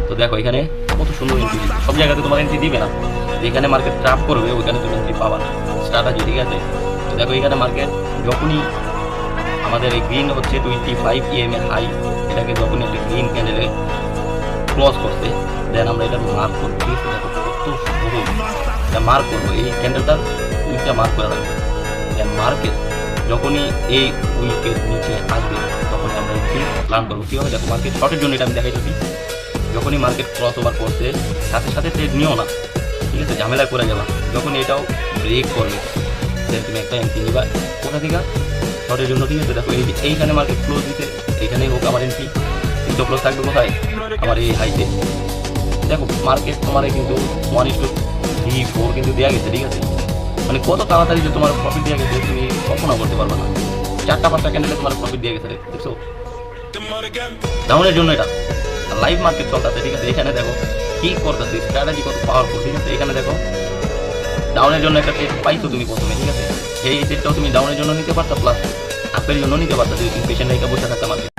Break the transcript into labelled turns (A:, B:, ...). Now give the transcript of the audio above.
A: তো দেখো এখানে কত সুন্দর এন্ট্রি দিচ্ছে। সব জায়গাতে তোমার এন্ট্রি দিবে না, যেখানে মার্কেট ট্র্যাপ করবে ওইখানে তুমি এন্ট্রি পাবা না, স্ট্র্যাটেজি, ঠিক আছে। তো দেখো এখানে মার্কেট যখনই আমাদের এই গ্রিন হচ্ছে 25 EMA হাই, এটাকে যখনই একটা গ্রিন ক্যান্ডেলে ক্লোজ করছে, দেন আমরা এটা মার্ক করবো, ঠিক আছে। দেখো কত সহজ, এটা মার্ক করবো, এই ক্যান্ডেলটার উইকটা মার্ক করে রাখবো। দেন মার্কেট যখনই এই উইকের নিচে আসবে তখন আমরা একটি প্ল্যান করবো কীভাবে। দেখো মার্কেট শর্টের জন্য এটা আমি দেখাইতেছি, যখনই মার্কেট ক্রস ওভার করছে সাথে সাথে ট্রেড নিও না, ঠিক আছে, ঝামেলায় করে যাবা। যখনই এটাও ব্রেক করবে দেন তুমি একটা এন্ট্রি নিবা কোথা থেকে, শর্টের জন্য, ঠিক আছে। দেখো এইখানে মার্কেট ক্লোজ দিতে, এইখানেই হোক আমার এন্ট্রি, কিন্তু ক্লোজ থাকবে কোথায়, আমার এই হাইতে। দেখো মার্কেট তোমার কিন্তু 1:3-4 কিন্তু দেওয়া গেছে, ঠিক আছে। মানে কত তাড়াতাড়ি যে তোমার প্রফিট দেওয়া গেছে তুমি কল্পনা করতে পারবে না। 4-5টা ক্যান্ডেলে তোমার প্রফিট দিয়ে গেছে, দেখছো। ডাউনের জন্য এটা লাইভ মার্কেট চলতেছে, ঠিক আছে। এখানে দেখো কি করতেছে, স্ট্র্যাটেজি কত পাওয়ারফুল, ঠিক আছে। এখানে দেখো ডাউনের জন্য একটা ট্রেড পাইছো তুমি প্রথমে, ঠিক আছে। এই ট্রেডটাও তুমি ডাউনের জন্য নিতে পারতা, প্লাস আপের জন্য নিতে পারতা যদি তুমি পেশেন্ট রেখে বসে থাকতে মার্কেট।